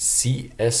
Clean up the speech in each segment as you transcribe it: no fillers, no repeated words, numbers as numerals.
C.S.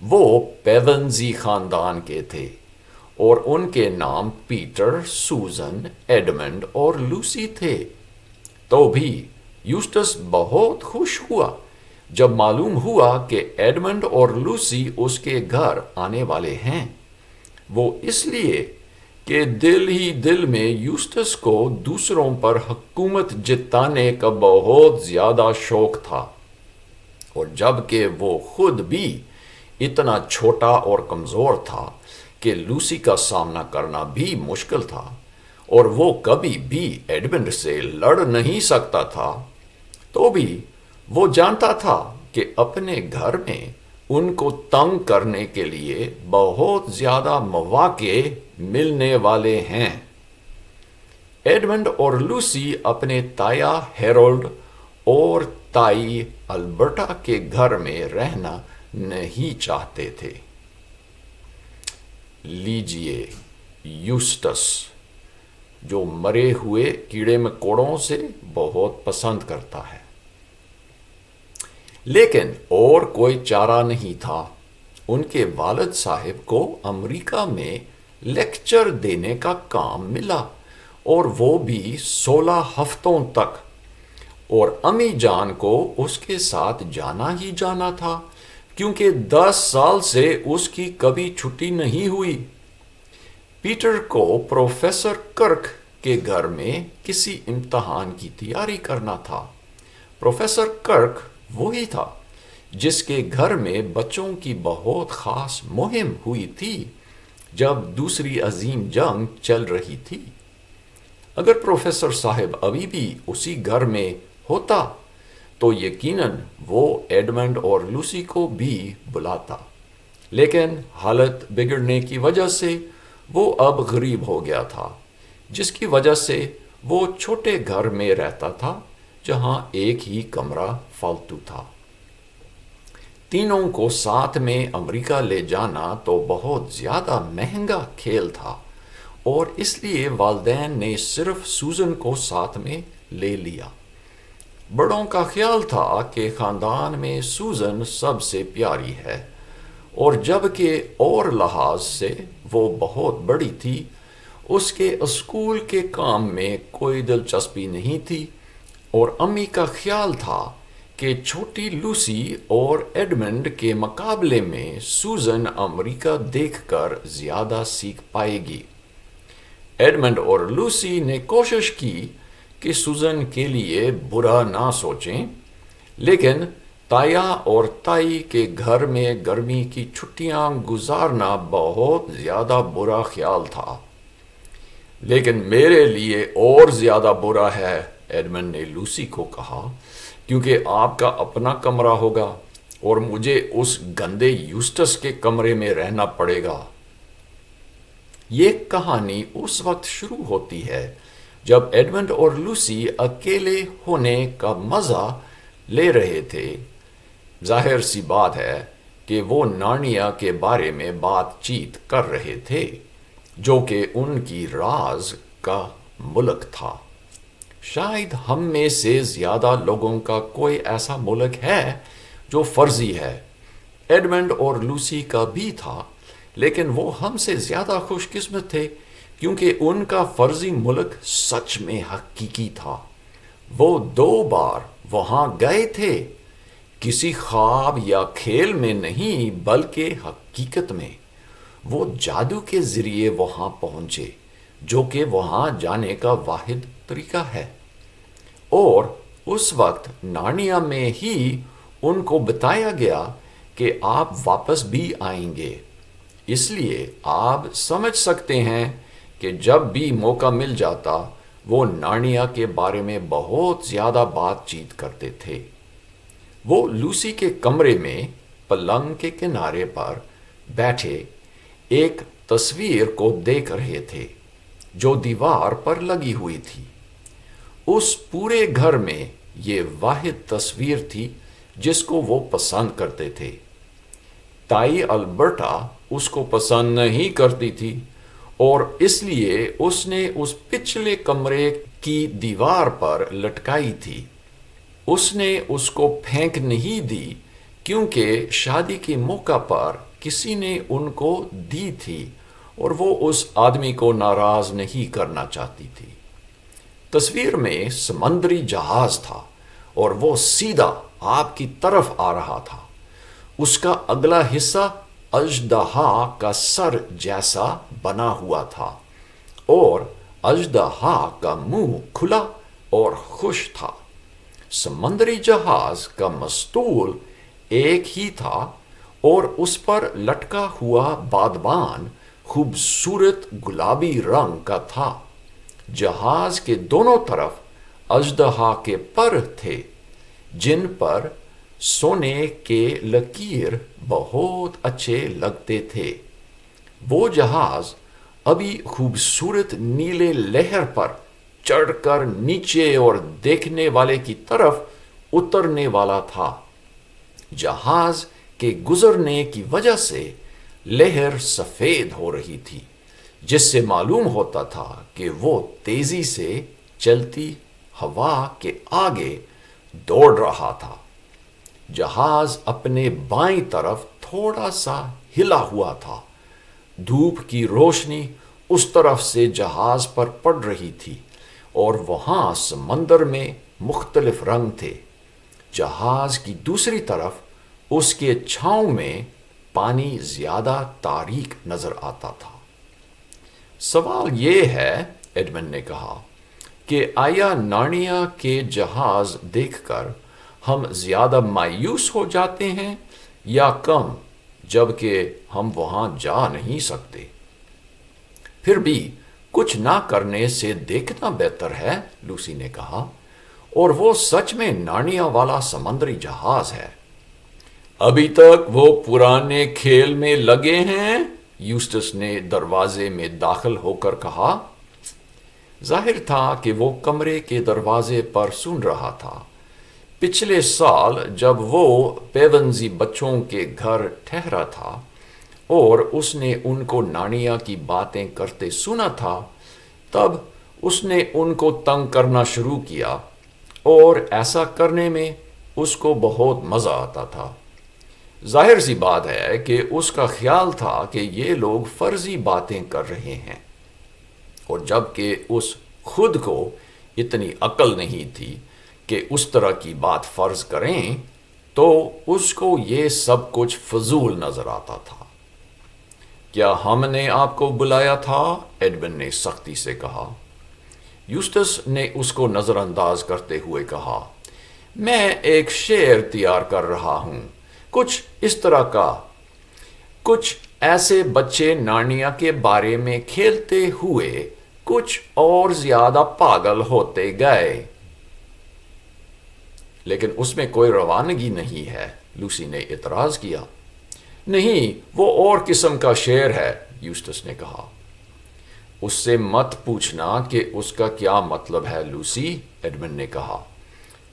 وہ پیونزی خاندان کے تھے اور ان کے نام پیٹر، سوزن، ایڈمنڈ اور لوسی تھے۔ تو بھی یوسٹس بہت خوش ہوا جب معلوم ہوا کہ ایڈمنڈ اور لوسی اس کے گھر آنے والے ہیں۔ وہ اس لیے کہ دل ہی دل میں یوسٹس کو دوسروں پر حکومت جتانے کا بہت زیادہ شوق تھا، اور جب کہ وہ خود بھی اتنا چھوٹا اور کمزور تھا کہ لوسی کا سامنا کرنا بھی مشکل تھا، اور وہ کبھی بھی ایڈمنڈ سے لڑ نہیں سکتا تھا، تو بھی وہ جانتا تھا کہ اپنے گھر میں ان کو تنگ کرنے کے لیے بہت زیادہ مواقع ملنے والے ہیں۔ ایڈمنڈ اور لوسی اپنے تایا ہیرولڈ اور تائی البرٹا کے گھر میں رہنا نہیں چاہتے تھے۔ لیجئے یوسٹس، جو مرے ہوئے کیڑے مکوڑوں سے بہت پسند کرتا ہے، لیکن اور کوئی چارہ نہیں تھا۔ ان کے والد صاحب کو امریکہ میں لیکچر دینے کا کام ملا، اور وہ بھی 16 ہفتوں تک، اور امی جان کو اس کے ساتھ جانا ہی جانا تھا، کیونکہ 10 سال سے اس کی کبھی چھٹی نہیں ہوئی۔ پیٹر کو پروفیسر کرک کے گھر میں کسی امتحان کی تیاری کرنا تھا۔ پروفیسر کرک وہی تھا جس کے گھر میں بچوں کی بہت خاص مہم ہوئی تھی جب دوسری عظیم جنگ چل رہی تھی۔ اگر پروفیسر صاحب ابھی بھی اسی گھر میں ہوتا تو یقیناً وہ ایڈمنڈ اور لوسی کو بھی بلاتا، لیکن حالت بگڑنے کی وجہ سے وہ اب غریب ہو گیا تھا، جس کی وجہ سے وہ چھوٹے گھر میں رہتا تھا جہاں ایک ہی کمرہ فالتو تھا۔ تینوں کو ساتھ میں امریکہ لے جانا تو بہت زیادہ مہنگا کھیل تھا، اور اس لیے والدین نے صرف سوزن کو ساتھ میں لے لیا۔ بڑوں کا خیال تھا کہ خاندان میں سوزن سب سے پیاری ہے، اور جب کہ اور لحاظ سے وہ بہت بڑی تھی، اس کے اسکول کے کام میں کوئی دلچسپی نہیں تھی، اور امی کا خیال تھا کہ چھوٹی لوسی اور ایڈمنڈ کے مقابلے میں سوزن امریکہ دیکھ کر زیادہ سیکھ پائے گی۔ ایڈمنڈ اور لوسی نے کوشش کی کہ سوزن کے لیے برا نہ سوچیں، لیکن تایا اور تائی کے گھر میں گرمی کی چھٹیاں گزارنا بہت زیادہ برا خیال تھا۔ لیکن میرے لیے اور زیادہ برا ہے، ایڈمنڈ نے لوسی کو کہا، کیونکہ آپ کا اپنا کمرہ ہوگا اور مجھے اس گندے یوسٹس کے کمرے میں رہنا پڑے گا۔ یہ کہانی اس وقت شروع ہوتی ہے جب ایڈمنڈ اور لوسی اکیلے ہونے کا مزہ لے رہے تھے۔ ظاہر سی بات ہے کہ وہ نارنیا کے بارے میں بات چیت کر رہے تھے، جو کہ ان کی راز کا ملک تھا۔ شاید ہم میں سے زیادہ لوگوں کا کوئی ایسا ملک ہے جو فرضی ہے۔ ایڈمنڈ اور لوسی کا بھی تھا، لیکن وہ ہم سے زیادہ خوش قسمت تھے کیونکہ ان کا فرضی ملک سچ میں حقیقی تھا۔ وہ 2 بار وہاں گئے تھے، کسی خواب یا کھیل میں نہیں بلکہ حقیقت میں۔ وہ جادو کے ذریعے وہاں پہنچے، جو کہ وہاں جانے کا واحد طریقہ ہے، اور اس وقت نارنیا میں ہی ان کو بتایا گیا کہ آپ واپس بھی آئیں گے۔ اس لیے آپ سمجھ سکتے ہیں کہ جب بھی موقع مل جاتا وہ نارنیا کے بارے میں بہت زیادہ بات چیت کرتے تھے۔ وہ لوسی کے کمرے میں پلنگ کے کنارے پر بیٹھے ایک تصویر کو دیکھ رہے تھے جو دیوار پر لگی ہوئی تھی۔ اس پورے گھر میں یہ واحد تصویر تھی جس کو وہ پسند کرتے تھے۔ تائی البرٹا اس کو پسند نہیں کرتی تھی، اور اس لیے اس نے اس پچھلے کمرے کی دیوار پر لٹکائی تھی۔ اس نے اس کو پھینک نہیں دی کیونکہ شادی کے موقع پر کسی نے ان کو دی تھی اور وہ اس آدمی کو ناراض نہیں کرنا چاہتی تھی۔ تصویر میں سمندری جہاز تھا اور وہ سیدھا آپ کی طرف آ رہا تھا۔ اس کا اگلا حصہ اژدہا کا سر جیسا بنا ہوا تھا اور اژدہا کا منہ کھلا اور خوش تھا۔ سمندری جہاز کا مستول ایک ہی تھا اور اس پر لٹکا ہوا بادبان خوبصورت گلابی رنگ کا تھا۔ جہاز کے دونوں طرف اژدہا کے پر تھے جن پر سونے کے لکیر بہت اچھے لگتے تھے۔ وہ جہاز ابھی خوبصورت نیلے لہر پر چڑھ کر نیچے اور دیکھنے والے کی طرف اترنے والا تھا۔ جہاز کے گزرنے کی وجہ سے لہر سفید ہو رہی تھی، جس سے معلوم ہوتا تھا کہ وہ تیزی سے چلتی ہوا کے آگے دوڑ رہا تھا۔ جہاز اپنے بائیں طرف تھوڑا سا ہلا ہوا تھا۔ دھوپ کی روشنی اس طرف سے جہاز پر پڑ رہی تھی اور وہاں سمندر میں مختلف رنگ تھے۔ جہاز کی دوسری طرف اس کے چھاؤں میں پانی زیادہ تاریک نظر آتا تھا۔ سوال یہ ہے، ایڈمن نے کہا، کہ آیا نارنیا کے جہاز دیکھ کر ہم زیادہ مایوس ہو جاتے ہیں یا کم، جبکہ ہم وہاں جا نہیں سکتے؟ پھر بھی کچھ نہ کرنے سے دیکھنا بہتر ہے، لوسی نے کہا، اور وہ سچ میں نارنیا والا سمندری جہاز ہے۔ ابھی تک وہ پرانے کھیل میں لگے ہیں، یوسٹس نے دروازے میں داخل ہو کر کہا۔ ظاہر تھا کہ وہ کمرے کے دروازے پر سن رہا تھا۔ پچھلے سال جب وہ پیونزی بچوں کے گھر ٹھہرا تھا اور اس نے ان کو نارنیا کی باتیں کرتے سنا تھا، تب اس نے ان کو تنگ کرنا شروع کیا اور ایسا کرنے میں اس کو بہت مزہ آتا تھا۔ ظاہر سی بات ہے کہ اس کا خیال تھا کہ یہ لوگ فرضی باتیں کر رہے ہیں، اور جب کہ اس خود کو اتنی عقل نہیں تھی کہ اس طرح کی بات فرض کریں، تو اس کو یہ سب کچھ فضول نظر آتا تھا۔ کیا ہم نے آپ کو بلایا تھا؟ ایڈمن نے سختی سے کہا۔ یوسٹس نے اس کو نظر انداز کرتے ہوئے کہا، میں ایک شعر تیار کر رہا ہوں، کچھ اس طرح کا: کچھ ایسے بچے نارنیا کے بارے میں کھیلتے ہوئے کچھ اور زیادہ پاگل ہوتے گئے۔ لیکن اس میں کوئی روانگی نہیں ہے، لوسی نے اعتراض کیا۔ نہیں، وہ اور قسم کا شعر ہے، یوسٹس نے کہا۔ اس سے مت پوچھنا کہ اس کا کیا مطلب ہے، لوسی، ایڈمن نے کہا۔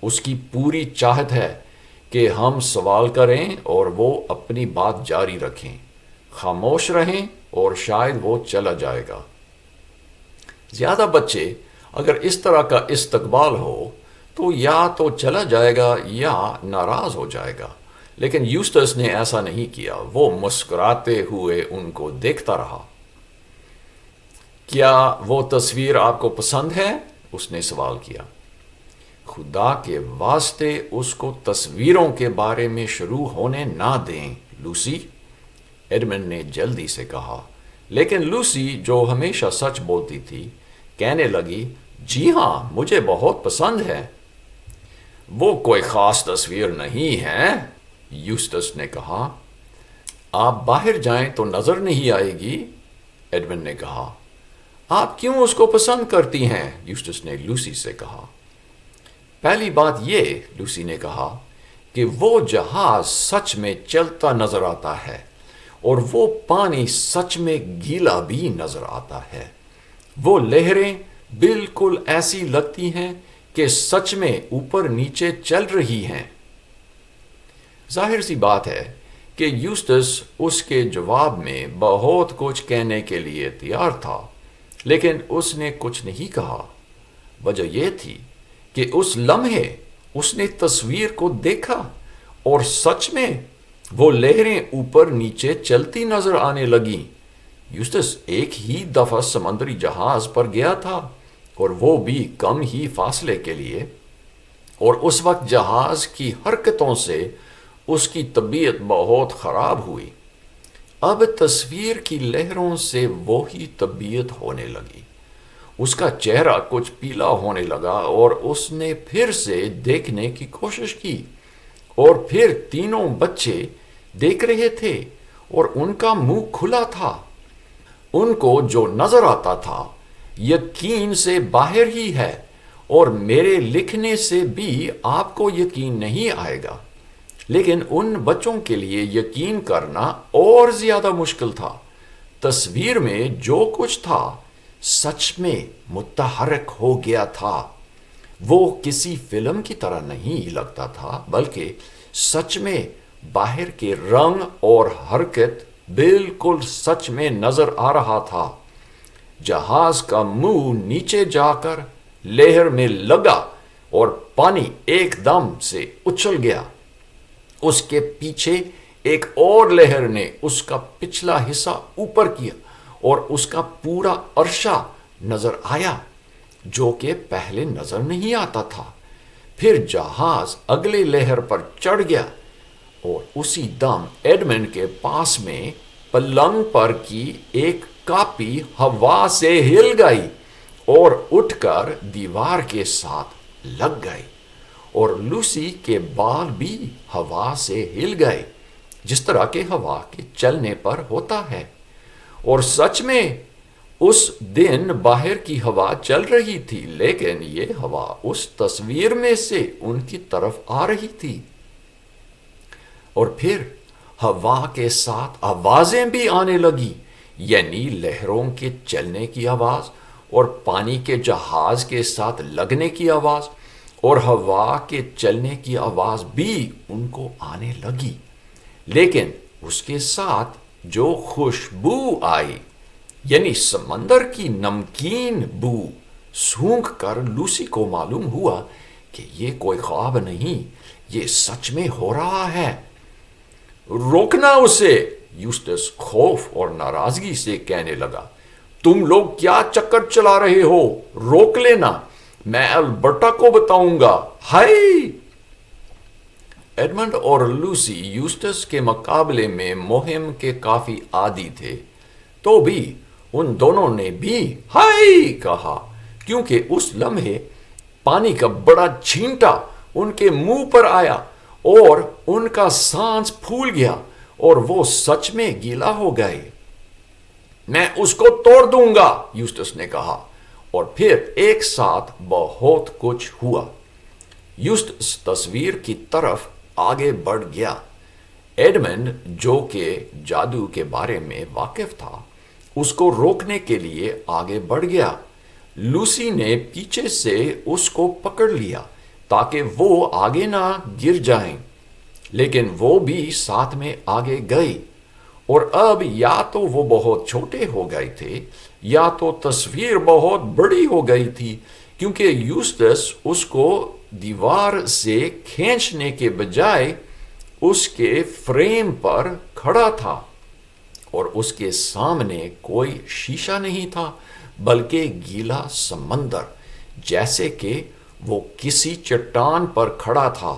اس کی پوری چاہت ہے کہ ہم سوال کریں اور وہ اپنی بات جاری رکھیں۔ خاموش رہیں اور شاید وہ چلا جائے گا۔ زیادہ بچے اگر اس طرح کا استقبال ہو تو یا تو چلا جائے گا یا ناراض ہو جائے گا، لیکن یوسٹس نے ایسا نہیں کیا۔ وہ مسکراتے ہوئے ان کو دیکھتا رہا۔ کیا وہ تصویر آپ کو پسند ہے؟ اس نے سوال کیا۔ خدا کے واسطے اس کو تصویروں کے بارے میں شروع ہونے نہ دیں، لوسی، ایڈمن نے جلدی سے کہا۔ لیکن لوسی، جو ہمیشہ سچ بولتی تھی، کہنے لگی، جی ہاں، مجھے بہت پسند ہے۔ وہ کوئی خاص تصویر نہیں ہے، یوسٹس نے کہا۔ آپ باہر جائیں تو نظر نہیں آئے گی، ایڈمن نے کہا۔ آپ کیوں اس کو پسند کرتی ہیں؟ یوسٹس نے لوسی سے کہا۔ پہلی بات یہ، لوسی نے کہا، کہ وہ جہاز سچ میں چلتا نظر آتا ہے اور وہ پانی سچ میں گیلا بھی نظر آتا ہے۔ وہ لہریں بالکل ایسی لگتی ہیں کہ سچ میں اوپر نیچے چل رہی ہیں۔ ظاہر سی بات ہے کہ یوسٹس اس کے جواب میں بہت کچھ کہنے کے لیے تیار تھا، لیکن اس نے کچھ نہیں کہا۔ وجہ یہ تھی کہ اس لمحے اس نے تصویر کو دیکھا اور سچ میں وہ لہریں اوپر نیچے چلتی نظر آنے لگیں۔ یوسٹس ایک ہی دفعہ سمندری جہاز پر گیا تھا، اور وہ بھی کم ہی فاصلے کے لیے، اور اس وقت جہاز کی حرکتوں سے اس کی طبیعت بہت خراب ہوئی۔ اب تصویر کی لہروں سے وہی طبیعت ہونے لگی۔ اس کا چہرہ کچھ پیلا ہونے لگا، اور اس نے پھر سے دیکھنے کی کوشش کی، اور پھر تینوں بچے دیکھ رہے تھے، اور ان کا منہ کھلا تھا۔ ان کو جو نظر آتا تھا یقین سے باہر ہی ہے، اور میرے لکھنے سے بھی آپ کو یقین نہیں آئے گا، لیکن ان بچوں کے لیے یقین کرنا اور زیادہ مشکل تھا۔ تصویر میں جو کچھ تھا سچ میں متحرک ہو گیا تھا۔ وہ کسی فلم کی طرح نہیں لگتا تھا، بلکہ سچ میں باہر کے رنگ اور حرکت بالکل سچ میں نظر آ رہا تھا۔ جہاز کا منہ نیچے جا کر لہر میں لگا، اور پانی ایک دم سے اچھل گیا۔ اس کے پیچھے ایک اور لہر نے اس کا پچھلا حصہ اوپر کیا، اور اس کا پورا عرشہ نظر آیا جو کہ پہلے نظر نہیں آتا تھا۔ پھر جہاز اگلے لہر پر چڑھ گیا، اور اسی دم ایڈمنڈ کے پاس میں پلنگ پر کی ایک کاپی ہوا سے ہل گئی اور اٹھ کر دیوار کے ساتھ لگ گئی، اور لوسی کے بال بھی ہوا سے ہل گئے، جس طرح کے ہوا کے چلنے پر ہوتا ہے۔ اور سچ میں اس دن باہر کی ہوا چل رہی تھی، لیکن یہ ہوا اس تصویر میں سے ان کی طرف آ رہی تھی۔ اور پھر ہوا کے ساتھ آوازیں بھی آنے لگی، یعنی لہروں کے چلنے کی آواز، اور پانی کے جہاز کے ساتھ لگنے کی آواز، اور ہوا کے چلنے کی آواز بھی ان کو آنے لگی۔ لیکن اس کے ساتھ جو خوشبو آئی، یعنی سمندر کی نمکین بو، سونگھ کر لوسی کو معلوم ہوا کہ یہ کوئی خواب نہیں، یہ سچ میں ہو رہا ہے۔ روکنا اسے، یوسٹس خوف اور ناراضگی سے کہنے لگا۔ تم لوگ کیا چکر چلا رہے ہو؟ روک لینا، میں البرٹا کو بتاؤں گا۔ ہائے! ایڈمنڈ اور لوسی یوسٹس کے مقابلے میں مہم کے کافی عادی تھے، تو بھی ان دونوں نے بھی ہائے کہا، کیونکہ اس لمحے پانی کا بڑا چھینٹا ان کے منہ پر آیا، اور ان کا سانس پھول گیا، اور وہ سچ میں گیلا ہو گئے۔ میں اس کو توڑ دوں گا، یوسٹس نے کہا، اور پھر ایک ساتھ بہت کچھ ہوا۔ یوسٹس تصویر کی طرف آگے بڑھ گیا۔ ایڈمنڈ، جو کہ جادو کے بارے میں واقف تھا، اس کو روکنے کے لیے آگے بڑھ گیا۔ لوسی نے پیچھے سے اس کو پکڑ لیا تاکہ وہ آگے نہ گر جائیں، لیکن وہ بھی ساتھ میں آگے گئی، اور اب یا تو وہ بہت چھوٹے ہو گئے تھے، یا تو تصویر بہت بڑی ہو گئی تھی، کیونکہ یوسٹس اس کو دیوار سے کھینچنے کے بجائے اس کے فریم پر کھڑا تھا، اور اس کے سامنے کوئی شیشہ نہیں تھا، بلکہ گیلا سمندر، جیسے کہ وہ کسی چٹان پر کھڑا تھا۔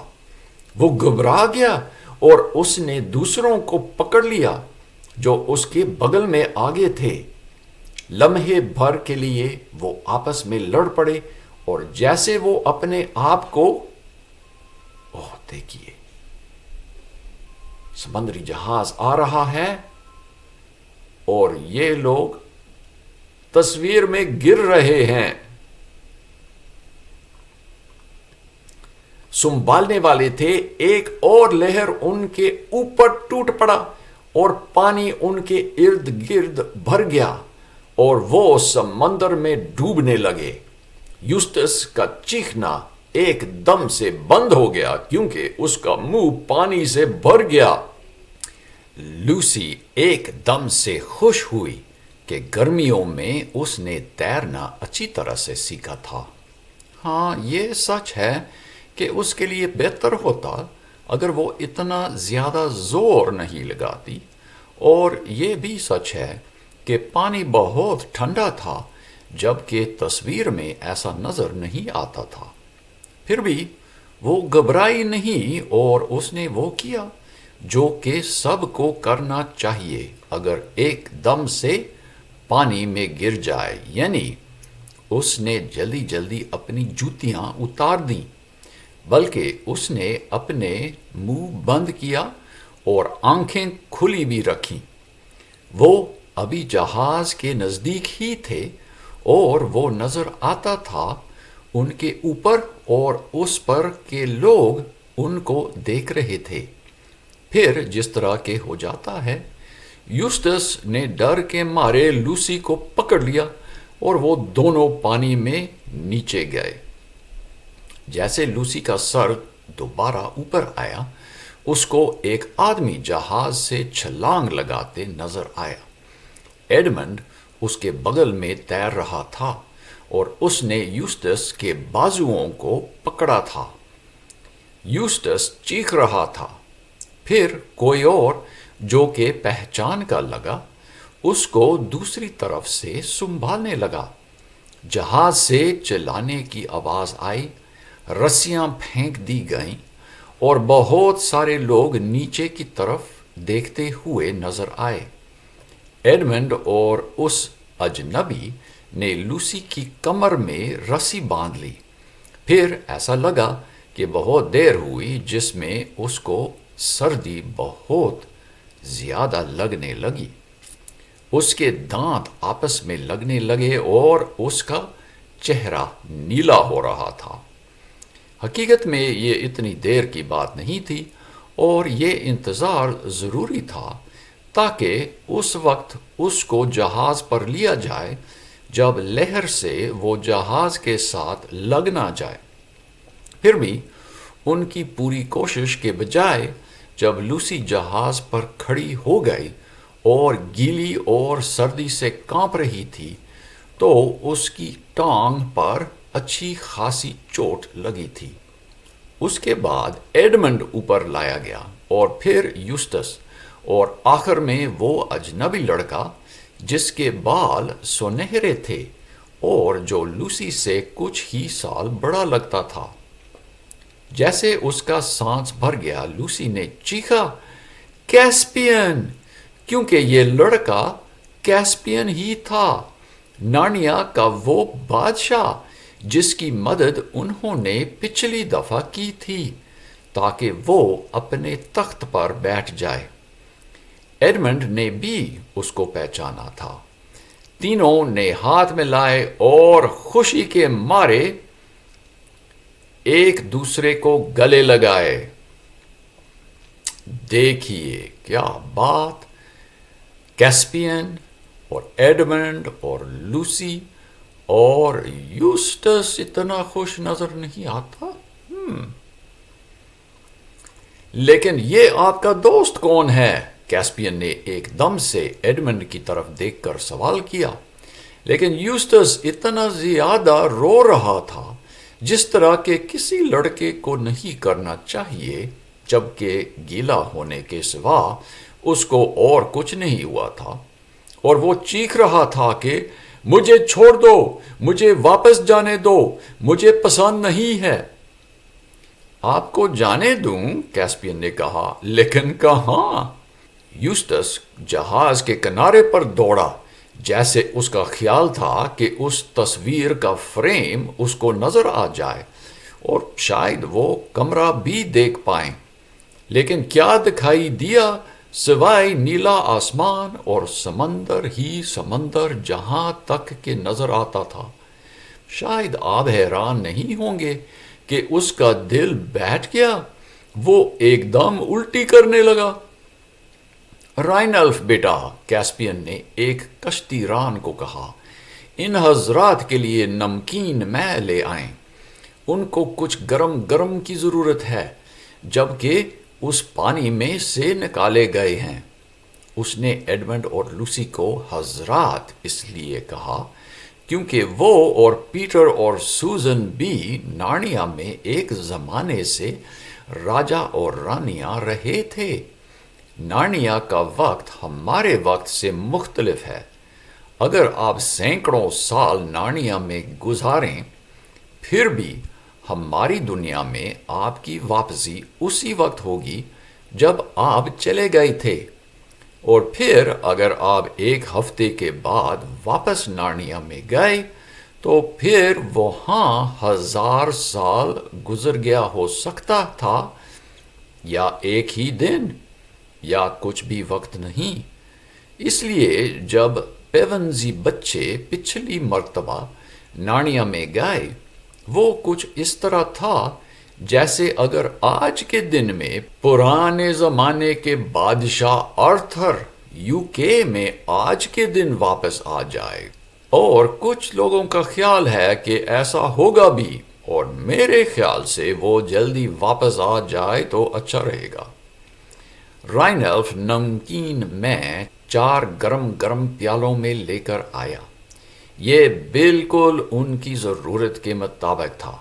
وہ گھبرا گیا، اور اس نے دوسروں کو پکڑ لیا جو اس کے بغل میں آگے تھے۔ لمحے بھر کے لیے وہ آپس میں لڑ پڑے، اور جیسے وہ اپنے آپ کو دیکھیے، سمندری جہاز آ رہا ہے، اور یہ لوگ تصویر میں گر رہے ہیں۔ سنبھالنے والے تھے، ایک اور لہر ان کے اوپر ٹوٹ پڑا، اور پانی ان کے ارد گرد بھر گیا، اور وہ سمندر میں ڈوبنے لگے۔ یوسٹس کا چیخنا ایک دم سے بند ہو گیا، کیونکہ اس کا منہ پانی سے بھر گیا۔ لوسی ایک دم سے خوش ہوئی کہ گرمیوں میں اس نے تیرنا اچھی طرح سے سیکھا تھا۔ ہاں، یہ سچ ہے کہ اس کے لیے بہتر ہوتا اگر وہ اتنا زیادہ زور نہیں لگاتی، اور یہ بھی سچ ہے کہ پانی بہت ٹھنڈا تھا جبکہ تصویر میں ایسا نظر نہیں آتا تھا، پھر بھی وہ گھبرائی نہیں اور اس نے وہ کیا جو کہ سب کو کرنا چاہیے اگر ایک دم سے پانی میں گر جائے، یعنی اس نے جلدی جلدی اپنی جوتیاں اتار دیں، بلکہ اس نے اپنے منہ بند کیا اور آنکھیں کھلی بھی رکھیں۔ وہ ابھی جہاز کے نزدیک ہی تھے اور وہ نظر آتا تھا ان کے اوپر اور اس پر کہ لوگ ان کو دیکھ رہے تھے۔ پھر جس طرح کہ ہو جاتا ہے، یوسٹس نے ڈر کے مارے لوسی کو پکڑ لیا اور وہ دونوں پانی میں نیچے گئے۔ جیسے لوسی کا سر دوبارہ اوپر آیا، اس کو ایک آدمی جہاز سے چھلانگ لگاتے نظر آیا۔ ایڈمنڈ اس کے بغل میں تیر رہا تھا اور اس نے یوسٹس کے بازوؤں کو پکڑا تھا۔ یوسٹس چیخ رہا تھا۔ پھر کوئی اور جو کہ پہچان کا لگا اس کو دوسری طرف سے سنبھالنے لگا۔ جہاز سے چلانے کی آواز آئی، رسیاں پھینک دی گئیں اور بہت سارے لوگ نیچے کی طرف دیکھتے ہوئے نظر آئے۔ ایڈمنڈ اور اس اجنبی نے لوسی کی کمر میں رسی باندھ لی۔ پھر ایسا لگا کہ بہت دیر ہوئی جس میں اس کو سردی بہت زیادہ لگنے لگی۔ اس کے دانت آپس میں لگنے لگے اور اس کا چہرہ نیلا ہو رہا تھا۔ حقیقت میں یہ اتنی دیر کی بات نہیں تھی اور یہ انتظار ضروری تھا تاکہ اس وقت اس کو جہاز پر لیا جائے جب لہر سے وہ جہاز کے ساتھ لگ نہ جائے۔ پھر بھی ان کی پوری کوشش کے بجائے جب لوسی جہاز پر کھڑی ہو گئی اور گیلی اور سردی سے کانپ رہی تھی تو اس کی ٹانگ پر اچھی خاصی چوٹ لگی تھی۔ اس کے بعد ایڈمنڈ اوپر لایا گیا اور پھر یوسٹس اور آخر میں وہ اجنبی لڑکا جس کے بال سنہرے تھے اور جو لوسی سے کچھ ہی سال بڑا لگتا تھا۔ جیسے اس کا سانس بھر گیا، لوسی نے چیخا، کیسپین! کیونکہ یہ لڑکا کیسپین ہی تھا، نارنیا کا وہ بادشاہ جس کی مدد انہوں نے پچھلی دفعہ کی تھی تاکہ وہ اپنے تخت پر بیٹھ جائے۔ ایڈمنڈ نے بھی اس کو پہچانا تھا۔ تینوں نے ہاتھ میں لائے اور خوشی کے مارے ایک دوسرے کو گلے لگائے۔ دیکھیے کیا بات! کیسپین اور ایڈمنڈ اور لوسی اور یوسٹس اتنا خوش نظر نہیں آتا۔ لیکن یہ آپ کا دوست کون ہے؟ کیسپین نے ایک دم سے ایڈمنڈ کی طرف دیکھ کر سوال کیا، لیکن یوسٹس اتنا زیادہ رو رہا تھا جس طرح کے کسی لڑکے کو نہیں کرنا چاہیے، جبکہ گیلا ہونے کے سوا اس کو اور کچھ نہیں ہوا تھا، اور وہ چیخ رہا تھا کہ مجھے چھوڑ دو، مجھے واپس جانے دو، مجھے پسند نہیں ہے۔ آپ کو جانے دوں، کیسپین نے کہا، لیکن کہاں؟ یوسٹس جہاز کے کنارے پر دوڑا، جیسے اس کا خیال تھا کہ اس تصویر کا فریم اس کو نظر آ جائے اور شاید وہ کمرہ بھی دیکھ پائیں۔ لیکن کیا دکھائی دیا سوائے نیلا آسمان اور سمندر ہی سمندر جہاں تک کہ نظر آتا تھا۔ شاید آپ حیران نہیں ہوں گے کہ اس کا دل بیٹھ گیا، وہ ایک دم الٹی کرنے لگا۔ رائنلف بیٹا، کیسپین نے ایک کشتی ران کو کہا، ان حضرات کے لیے نمکین میں لے آئیں، ان کو کچھ گرم گرم کی ضرورت ہے جبکہ اس پانی میں سے نکالے گئے ہیں۔ اس نے ایڈمنڈ اور لوسی کو حضرات اس لیے کہا کیونکہ وہ اور پیٹر اور سوزن بھی نارنیا میں ایک زمانے سے راجا اور رانیاں رہے تھے۔ نارنیا کا وقت ہمارے وقت سے مختلف ہے۔ اگر آپ سینکڑوں سال نارنیا میں گزاریں، پھر بھی ہماری دنیا میں آپ کی واپسی اسی وقت ہوگی جب آپ چلے گئے تھے، اور پھر اگر آپ ایک ہفتے کے بعد واپس نارنیا میں گئے تو پھر وہاں 1000 سال گزر گیا ہو سکتا تھا، یا ایک ہی دن، یا کچھ بھی وقت نہیں۔ اس لیے جب پیونزی بچے پچھلی مرتبہ نارنیا میں گئے، وہ کچھ اس طرح تھا جیسے اگر آج کے دن میں پرانے زمانے کے بادشاہ آرتھر UK میں آج کے دن واپس آ جائے، اور کچھ لوگوں کا خیال ہے کہ ایسا ہوگا بھی، اور میرے خیال سے وہ جلدی واپس آ جائے تو اچھا رہے گا۔ رائنلف نمکین میں 4 گرم گرم پیالوں میں لے کر آیا۔ یہ بالکل ان کی ضرورت کے مطابق تھا،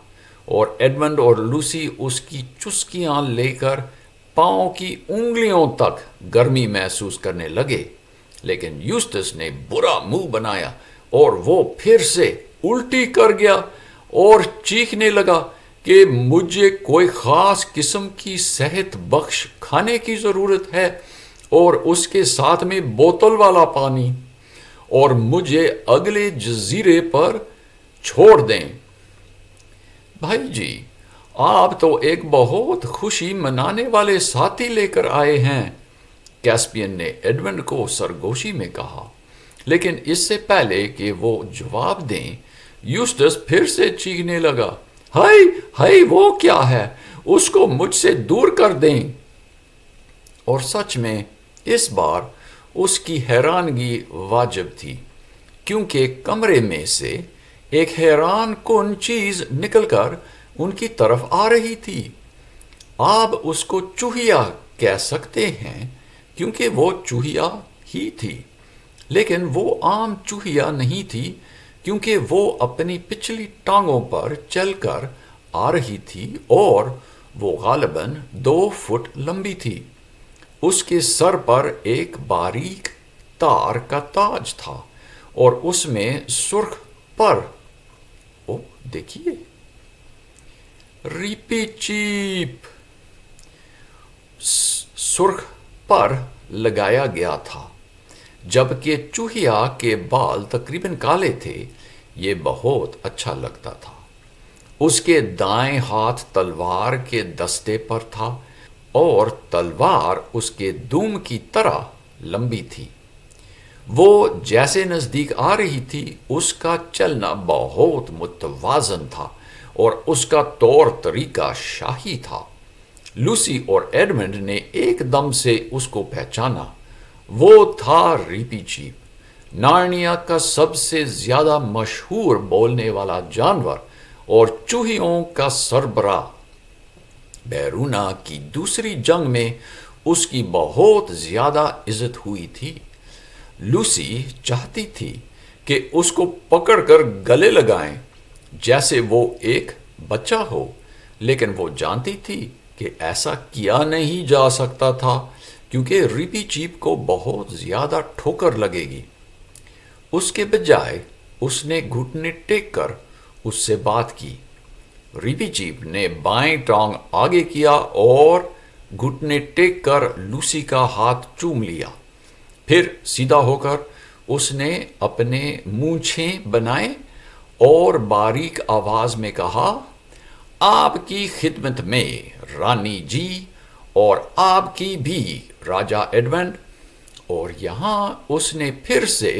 اور ایڈمنڈ اور لوسی اس کی چسکیاں لے کر پاؤں کی انگلیوں تک گرمی محسوس کرنے لگے، لیکن یوسٹس نے برا منہ بنایا اور وہ پھر سے الٹی کر گیا اور چیخنے لگا کہ مجھے کوئی خاص قسم کی صحت بخش کھانے کی ضرورت ہے، اور اس کے ساتھ میں بوتل والا پانی، اور مجھے اگلے جزیرے پر چھوڑ دیں۔ بھائی جی، آپ تو ایک بہت خوشی منانے والے ساتھی لے کر آئے ہیں، کیسپین نے ایڈمنڈ کو سرگوشی میں کہا، لیکن اس سے پہلے کہ وہ جواب دیں، یوسٹس پھر سے چیخنے لگا، ہائے ہائے، وہ کیا ہے؟ اس کو مجھ سے دور کر دیں۔ اور سچ میں اس بار اس کی حیرانگی واجب تھی، کیونکہ کمرے میں سے ایک حیران کن چیز نکل کر ان کی طرف آ رہی تھی۔ آپ اس کو چوہیا کہہ سکتے ہیں کیونکہ وہ چوہیا ہی تھی، لیکن وہ عام چوہیا نہیں تھی، کیونکہ وہ اپنی پچھلی ٹانگوں پر چل کر آ رہی تھی، اور وہ غالباً 2 فٹ لمبی تھی۔ اس کے سر پر ایک باریک تار کا تاج تھا، اور اس میں سرخ پر، دیکھیے، ریپی چیپ سرخ پر لگایا گیا تھا، جبکہ چوہیا کے بال تقریباً کالے تھے۔ یہ بہت اچھا لگتا تھا۔ اس کے دائیں ہاتھ تلوار کے دستے پر تھا، اور تلوار اس کے دوم کی طرح لمبی تھی۔ وہ جیسے نزدیک آ رہی تھی، اس کا چلنا بہت متوازن تھا، اور اس کا طور طریقہ شاہی تھا۔ لوسی اور ایڈمنڈ نے ایک دم سے اس کو پہچانا۔ وہ تھا ریپی چیپ، نارنیا کا سب سے زیادہ مشہور بولنے والا جانور اور چوہیوں کا سربراہ۔ بیرونا کی دوسری جنگ میں اس کی بہت زیادہ عزت ہوئی تھی۔ لوسی چاہتی تھی کہ اس کو پکڑ کر گلے لگائیں جیسے وہ ایک بچہ ہو، لیکن وہ جانتی تھی کہ ایسا کیا نہیں جا سکتا تھا، کیونکہ ریپی چیپ کو بہت زیادہ ٹھوکر لگے گی۔ اس کے بجائے اس نے گھٹنے ٹیک کر اس سے بات کی۔ ریپی چیپ نے بائیں ٹانگ آگے کیا اور گھٹنے ٹیک کر لوسی کا ہاتھ چوم لیا۔ پھر سیدھا ہو کر اس نے اپنے مونچھیں بنائے اور باریک آواز میں کہا، آپ کی خدمت میں رانی جی، اور آپ کی بھی راجا ایڈمنڈ۔ اور یہاں اس نے پھر سے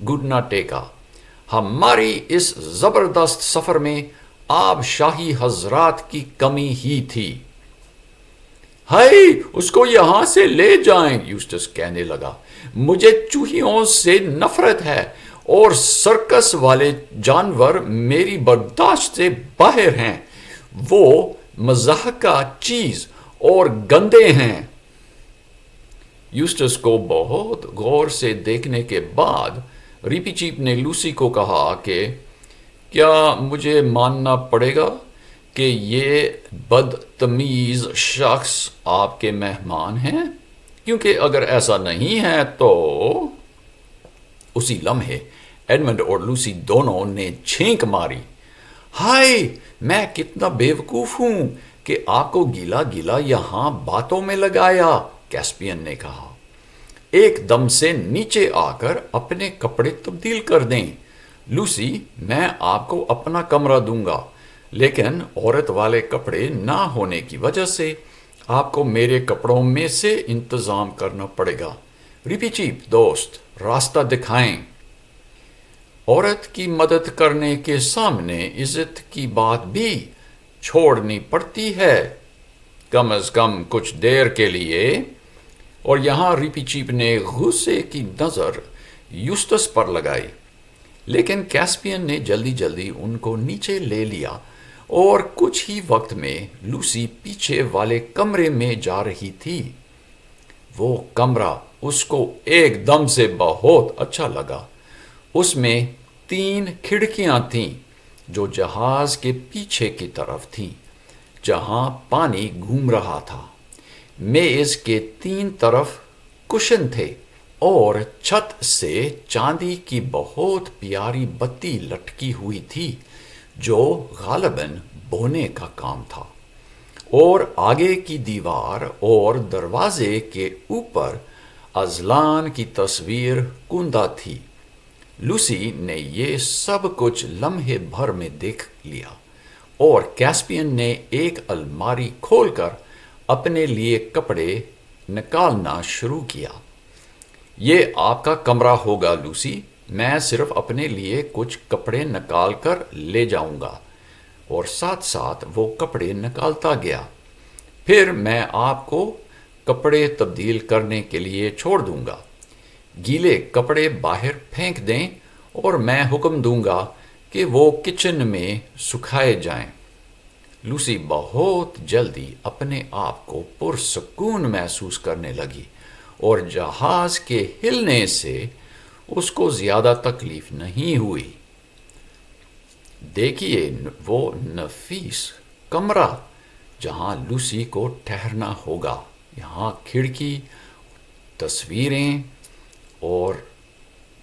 گھٹنا ٹیکا۔ ہماری اس زبردست سفر میں آپ شاہی حضرات کی کمی ہی تھی۔ ہائے، اس کو یہاں سے لے جائیں، یوسٹس کہنے لگا۔ مجھے چوہیوں سے نفرت ہے، اور سرکس والے جانور میری برداشت سے باہر ہیں۔ وہ مضحکہ چیز اور گندے ہیں۔ یوسٹس کو بہت غور سے دیکھنے کے بعد ریپی چیپ نے لوسی کو کہا کہ کیا مجھے ماننا پڑے گا کہ یہ بدتمیز شخص آپ کے مہمان ہیں؟ کیونکہ اگر ایسا نہیں ہے تو اسی لمحے ایڈمنڈ اور لوسی دونوں نے چھینک ماری۔ ہائے، میں کتنا بیوقوف ہوں کہ آپ کو گیلا گیلا یہاں باتوں میں لگایا، کیسپین نے کہا۔ ایک دم سے نیچے آ کر اپنے کپڑے تبدیل کر دیں۔ لوسی، میں آپ کو اپنا کمرہ دوں گا، لیکن عورت والے کپڑے نہ ہونے کی وجہ سے آپ کو میرے کپڑوں میں سے انتظام کرنا پڑے گا۔ ریپی چیپ دوست، راستہ دکھائیں۔ عورت کی مدد کرنے کے سامنے عزت کی بات بھی چھوڑنی پڑتی ہے، کم از کم کچھ دیر کے لیے۔ اور یہاں ریپی چیپ نے غصے کی نظر یوسٹس پر لگائی، لیکن کیسپین نے جلدی جلدی ان کو نیچے لے لیا، اور کچھ ہی وقت میں لوسی پیچھے والے کمرے میں جا رہی تھی۔ وہ کمرہ اس کو ایک دم سے بہت اچھا لگا۔ اس میں 3 کھڑکیاں تھیں جو جہاز کے پیچھے کی طرف تھیں، جہاں پانی گھوم رہا تھا۔ میز کے 3 طرف کشن تھے، اور چھت سے چاندی کی بہت پیاری بتی لٹکی ہوئی تھی جو غالباً بونے کا کام تھا، اور آگے کی دیوار اور دروازے کے اوپر ازلان کی تصویر کندہ تھی۔ لوسی نے یہ سب کچھ لمحے بھر میں دیکھ لیا، اور کیسپین نے ایک الماری کھول کر اپنے لیے کپڑے نکالنا شروع کیا۔ یہ آپ کا کمرہ ہوگا لوسی، میں صرف اپنے لیے کچھ کپڑے نکال کر لے جاؤں گا۔ اور ساتھ ساتھ وہ کپڑے نکالتا گیا۔ پھر میں آپ کو کپڑے تبدیل کرنے کے لیے چھوڑ دوں گا۔ گیلے کپڑے باہر پھینک دیں، اور میں حکم دوں گا کہ وہ کچن میں سکھائے جائیں۔ لوسی بہت جلدی اپنے آپ کو پرسکون محسوس کرنے لگی، اور جہاز کے ہلنے سے اس کو زیادہ تکلیف نہیں ہوئی۔ دیکھیے وہ نفیس کمرہ جہاں لوسی کو ٹھہرنا ہوگا، یہاں کھڑکی، تصویریں، اور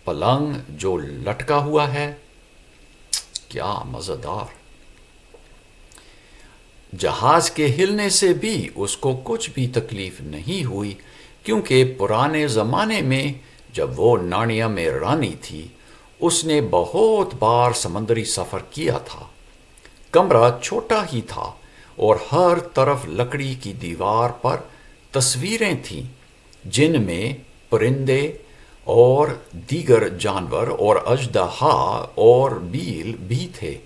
پلنگ جو لٹکا ہوا ہے، کیا مزیدار۔ جہاز کے ہلنے سے بھی اس کو کچھ بھی تکلیف نہیں ہوئی، کیونکہ پرانے زمانے میں جب وہ نارنیا میں رانی تھی، اس نے بہت بار سمندری سفر کیا تھا۔ کمرہ چھوٹا ہی تھا، اور ہر طرف لکڑی کی دیوار پر تصویریں تھیں جن میں پرندے اور دیگر جانور اور اژدہا اور بیل بھی تھے۔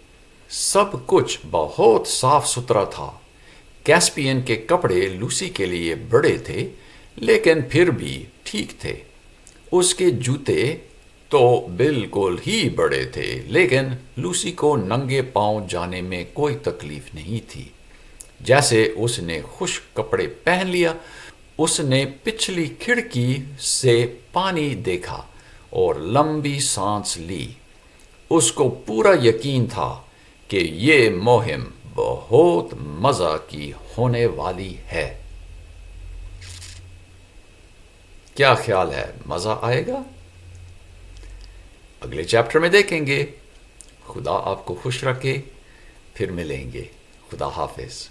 سب کچھ بہت صاف ستھرا تھا۔ کیسپین کے کپڑے لوسی کے لیے بڑے تھے، لیکن پھر بھی ٹھیک تھے۔ اس کے جوتے تو بالکل ہی بڑے تھے، لیکن لوسی کو ننگے پاؤں جانے میں کوئی تکلیف نہیں تھی۔ جیسے اس نے خشک کپڑے پہن لیا، اس نے پچھلی کھڑکی سے پانی دیکھا اور لمبی سانس لی۔ اس کو پورا یقین تھا کہ یہ مہم بہت مزہ کی ہونے والی ہے۔ کیا خیال ہے، مزہ آئے گا؟ اگلے چیپٹر میں دیکھیں گے۔ خدا آپ کو خوش رکھے، پھر ملیں گے۔ خدا حافظ۔